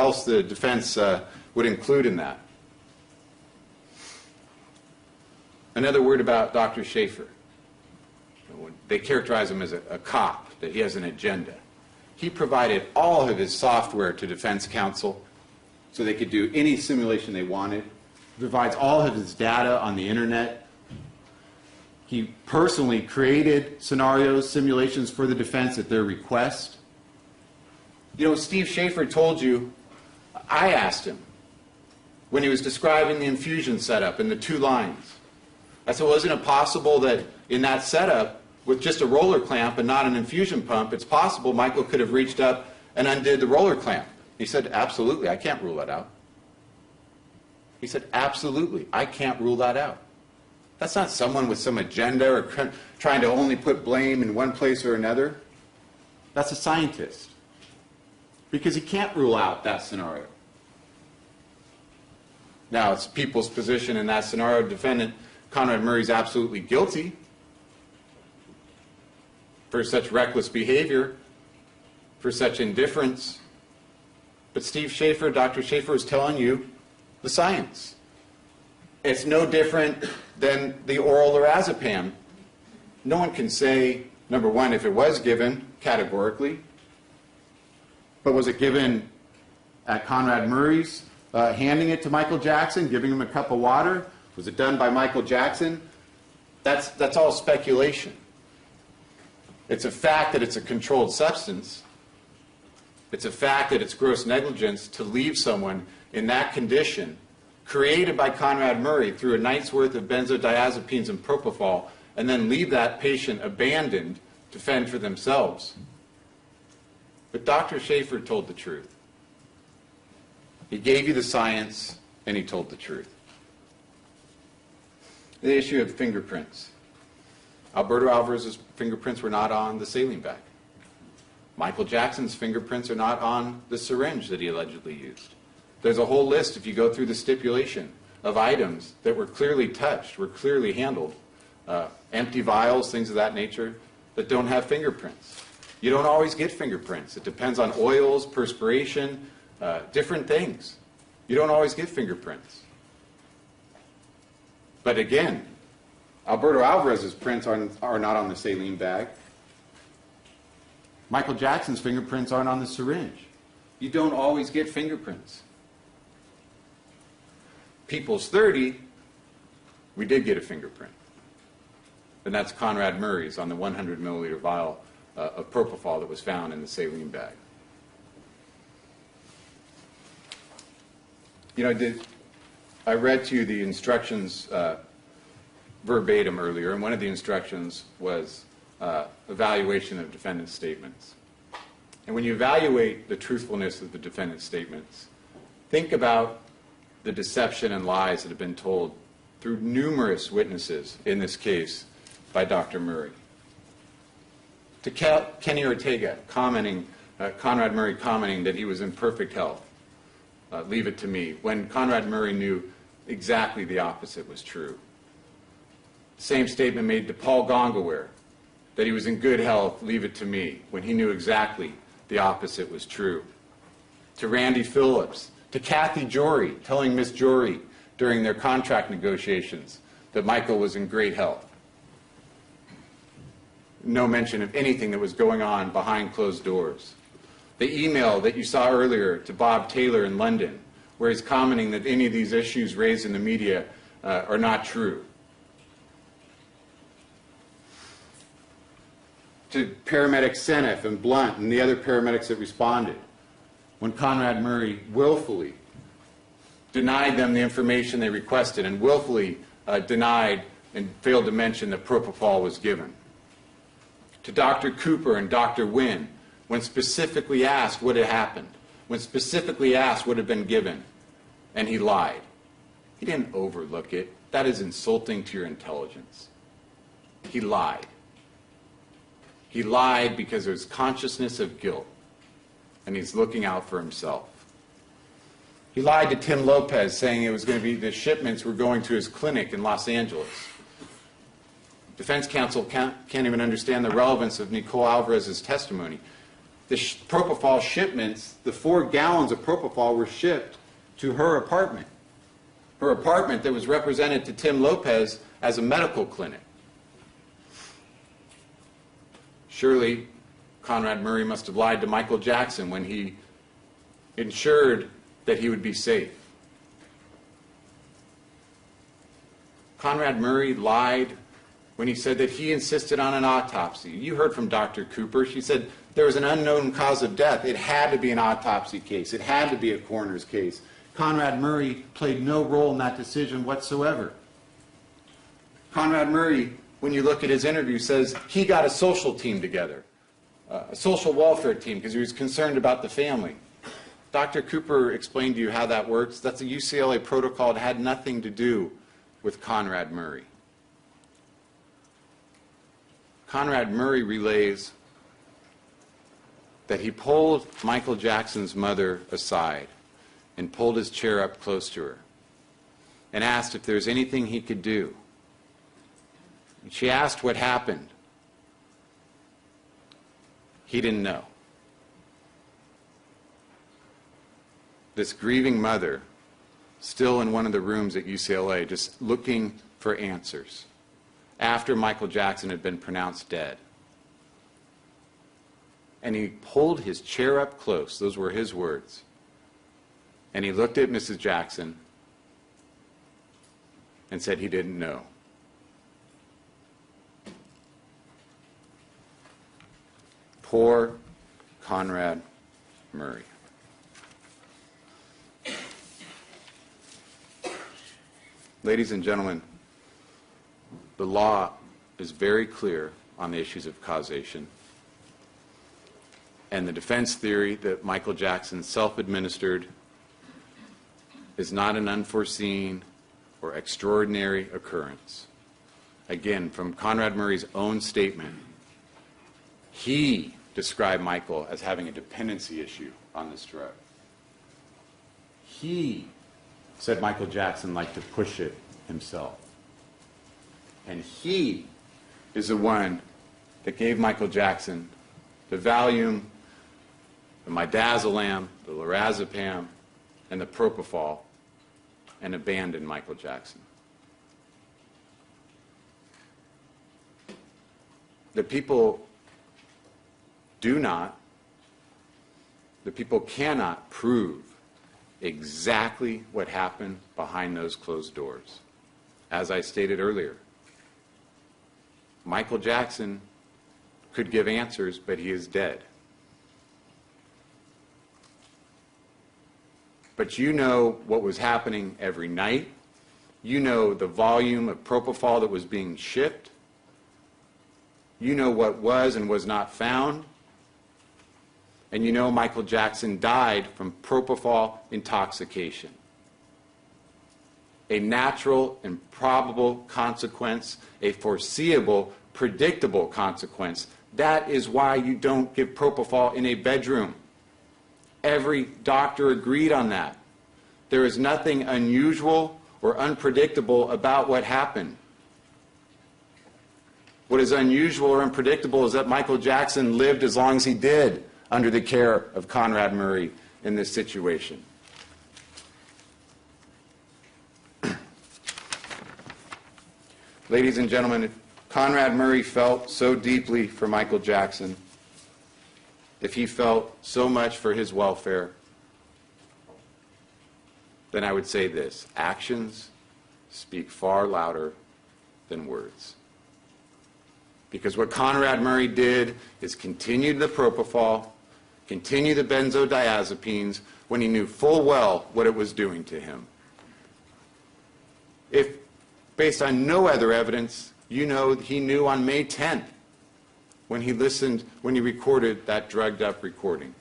else the defense would include in that. Another word about Dr. Schaefer. They characterize him as a cop, that he has an agenda. He provided all of his software to defense counsel so they could do any simulation they wanted. He provides all of his data on the internet. He personally created scenarios, simulations for the defense at their request. You know, Steve Schaefer told you, I asked him, when he was describing the infusion setup in the 2 lines, I said, well, isn't it possible that in that setup, with just a roller clamp and not an infusion pump, it's possible Michael could have reached up and undid the roller clamp? He said, absolutely, I can't rule that out. He said, absolutely, I can't rule that out. That's not someone with some agenda or trying to only put blame in one place or another. That's a scientist. Because he can't rule out that scenario. Now, it's people's position in that scenario. Defendant Conrad Murray's absolutely guilty for such reckless behavior, for such indifference. But Steve Schaefer, Dr. Schaefer, is telling you the science. It's no different than the oral lorazepam. No one can say, number one, if it was given categorically, but was it given at Conrad Murray's, handing it to Michael Jackson, giving him a cup of water? Was it done by Michael Jackson? That's all speculation. It's a fact that it's a controlled substance. It's a fact that it's gross negligence to leave someone in that condition, created by Conrad Murray through a night's worth of benzodiazepines and propofol, and then leave that patient abandoned to fend for themselves. But Dr. Schaefer told the truth. He gave you the science, and he told the truth. The issue of fingerprints. Alberto Alvarez's fingerprints were not on the saline bag. Michael Jackson's fingerprints are not on the syringe that he allegedly used. There's a whole list, if you go through the stipulation, of items that were clearly touched, were clearly handled. Empty vials, things of that nature, that don't have fingerprints. You don't always get fingerprints. It depends on oils, perspiration, different things. You don't always get fingerprints. But again, Alberto Alvarez's prints are not on the saline bag. Michael Jackson's fingerprints aren't on the syringe. You don't always get fingerprints. People's 30, we did get a fingerprint. And that's Conrad Murray's on the 100 milliliter vial of propofol that was found in the saline bag. You know, I read to you the instructions verbatim earlier, and one of the instructions was evaluation of defendant's statements. And when you evaluate the truthfulness of the defendant's statements, think about the deception and lies that have been told through numerous witnesses in this case by Dr. Murray. To Kenny Ortega commenting, Conrad Murray commenting that he was in perfect health, leave it to me, when Conrad Murray knew exactly the opposite was true. Same statement made to Paul Gongaware, that he was in good health, leave it to me, when he knew exactly the opposite was true. To Randy Phillips, to Kathy Jory, telling Miss Jory during their contract negotiations that Michael was in great health. No mention of anything that was going on behind closed doors. The email that you saw earlier to Bob Taylor in London, where he's commenting that any of these issues raised in the media are not true. To paramedics Seneff and Blunt and the other paramedics that responded, when Conrad Murray willfully denied them the information they requested and willfully denied and failed to mention that propofol was given. To Dr. Cooper and Dr. Wynn, when specifically asked what had happened, when specifically asked what had been given, and he lied. He didn't overlook it. That is insulting to your intelligence. He lied. He lied because there's consciousness of guilt, and he's looking out for himself. He lied to Tim Lopez, saying it was going to be the shipments were going to his clinic in Los Angeles. Defense counsel can't even understand the relevance of Nicole Alvarez's testimony. the propofol shipments, the 4 gallons of propofol were shipped to her apartment. Her apartment that was represented to Tim Lopez as a medical clinic. Surely, Conrad Murray must have lied to Michael Jackson when he ensured that he would be safe. Conrad Murray lied when he said that he insisted on an autopsy. You heard from Dr. Cooper. She said there was an unknown cause of death. It had to be an autopsy case. It had to be a coroner's case. Conrad Murray played no role in that decision whatsoever. Conrad Murray, when you look at his interview, says he got a social team together, a social welfare team, because he was concerned about the family. Dr. Cooper explained to you how that works. That's a UCLA protocol. It had nothing to do with Conrad Murray. Conrad Murray relays that he pulled Michael Jackson's mother aside and pulled his chair up close to her and asked if there was anything he could do. And she asked what happened. He didn't know. This grieving mother, still in one of the rooms at UCLA, just looking for answers after Michael Jackson had been pronounced dead. And he pulled his chair up close, those were his words, and he looked at Mrs. Jackson and said he didn't know. Poor Conrad Murray. Ladies and gentlemen, the law is very clear on the issues of causation. And the defense theory that Michael Jackson self-administered is not an unforeseen or extraordinary occurrence. Again, from Conrad Murray's own statement, he described Michael as having a dependency issue on this drug. He said Michael Jackson liked to push it himself. And he is the one that gave Michael Jackson the Valium, the midazolam, the lorazepam, and the propofol, and abandoned Michael Jackson. The people cannot prove exactly what happened behind those closed doors. As I stated earlier, Michael Jackson could give answers, but he is dead. But you know what was happening every night. You know the volume of propofol that was being shipped. You know what was and was not found. And you know Michael Jackson died from propofol intoxication. A natural and probable consequence, a foreseeable, predictable consequence. That is why you don't give propofol in a bedroom. Every doctor agreed on that. There is nothing unusual or unpredictable about what happened. What is unusual or unpredictable is that Michael Jackson lived as long as he did under the care of Conrad Murray in this situation. Ladies and gentlemen, if Conrad Murray felt so deeply for Michael Jackson, if he felt so much for his welfare, then I would say this: actions speak far louder than words. Because what Conrad Murray did is continue the propofol, continue the benzodiazepines when he knew full well what it was doing to him. If, based on no other evidence, you know he knew on May 10th when he recorded that drugged up recording.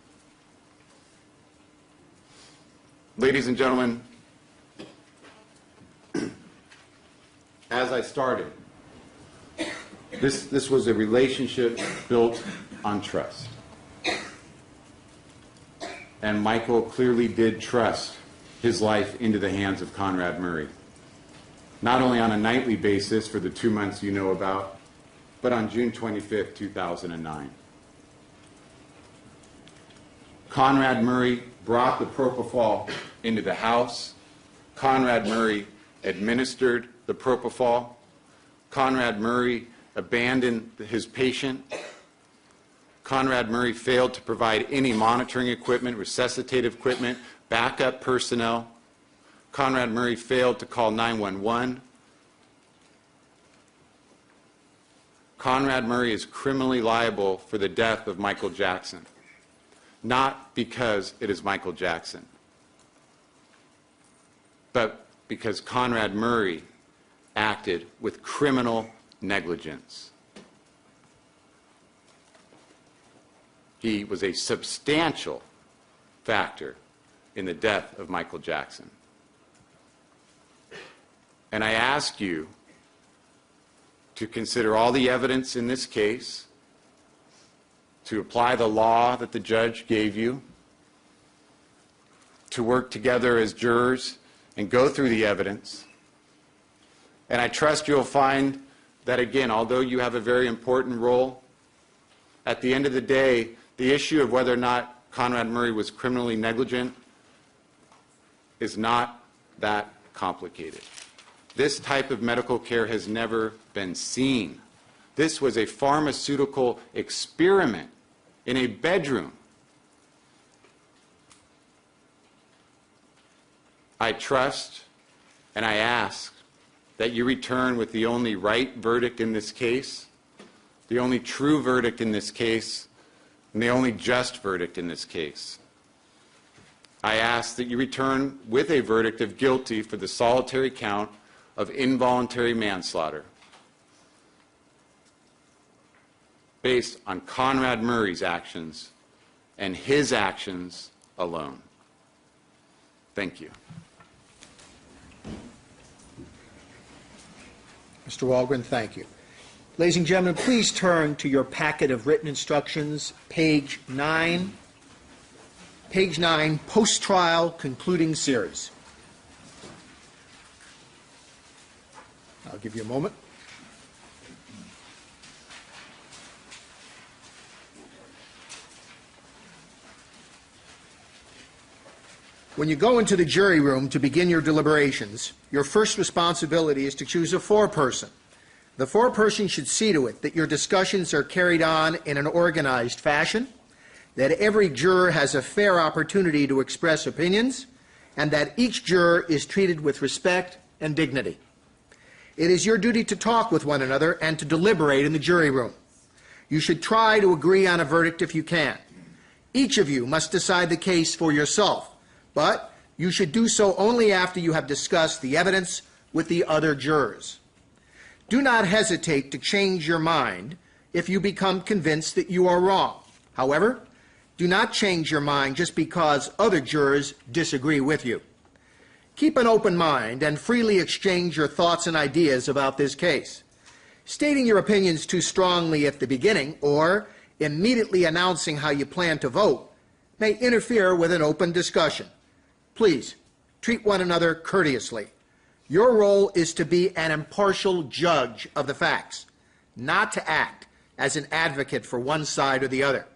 Ladies and gentlemen, as I started, this was a relationship built on trust. And Michael clearly did trust his life into the hands of Conrad Murray. Not only on a nightly basis for the 2 months you know about, but on June 25th, 2009. Conrad Murray brought the propofol into the house. Conrad Murray administered the propofol. Conrad Murray abandoned his patient. Conrad Murray failed to provide any monitoring equipment, resuscitative equipment, backup personnel. Conrad Murray failed to call 911. Conrad Murray is criminally liable for the death of Michael Jackson, not because it is Michael Jackson, but because Conrad Murray acted with criminal negligence. He was a substantial factor in the death of Michael Jackson. And I ask you to consider all the evidence in this case, to apply the law that the judge gave you, to work together as jurors and go through the evidence. And I trust you'll find that, again, although you have a very important role, at the end of the day, the issue of whether or not Conrad Murray was criminally negligent is not that complicated. This type of medical care has never been seen. This was a pharmaceutical experiment in a bedroom. I trust and I ask that you return with the only right verdict in this case, the only true verdict in this case, and the only just verdict in this case. I ask that you return with a verdict of guilty for the solitary count of involuntary manslaughter based on Conrad Murray's actions and his actions alone. Thank you. Mr. Walgren, thank you. Ladies and gentlemen, please turn to your packet of written instructions, page 9. Page 9, post-trial concluding series. I'll give you a moment. When you go into the jury room to begin your deliberations, your first responsibility is to choose a foreperson. The foreperson should see to it that your discussions are carried on in an organized fashion, that every juror has a fair opportunity to express opinions, and that each juror is treated with respect and dignity. It is your duty to talk with one another and to deliberate in the jury room. You should try to agree on a verdict if you can. Each of you must decide the case for yourself, but you should do so only after you have discussed the evidence with the other jurors. Do not hesitate to change your mind if you become convinced that you are wrong. However, do not change your mind just because other jurors disagree with you. Keep an open mind and freely exchange your thoughts and ideas about this case. Stating your opinions too strongly at the beginning or immediately announcing how you plan to vote may interfere with an open discussion. Please, treat one another courteously. Your role is to be an impartial judge of the facts, not to act as an advocate for one side or the other.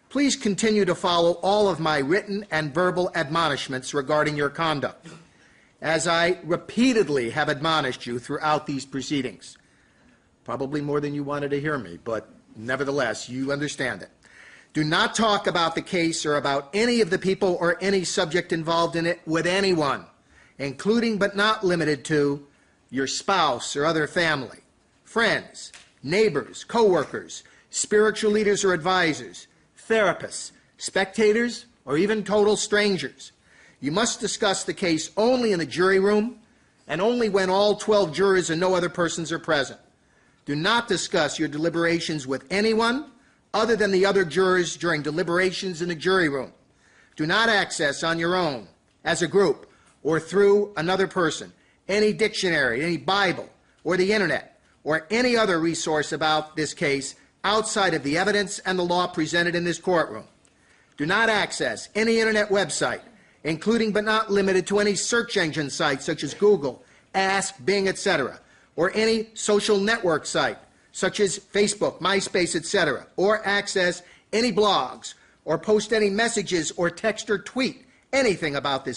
Please continue to follow all of my written and verbal admonishments regarding your conduct, as I repeatedly have admonished you throughout these proceedings. Probably more than you wanted to hear me, but nevertheless, you understand it. Do not talk about the case or about any of the people or any subject involved in it with anyone, including but not limited to your spouse or other family, friends, neighbors, co-workers, spiritual leaders or advisors, therapists, spectators, or even total strangers. You must discuss the case only in the jury room and only when all 12 jurors and no other persons are present. Do not discuss your deliberations with anyone other than the other jurors during deliberations in the jury room. Do not access on your own, as a group, or through another person, any dictionary, any Bible, or the internet, or any other resource about this case outside of the evidence and the law presented in this courtroom. Do not access any internet website, including but not limited to any search engine sites such as Google, Ask, Bing, etc., or any social network site such as Facebook, MySpace, etc., or access any blogs or post any messages or text or tweet anything about this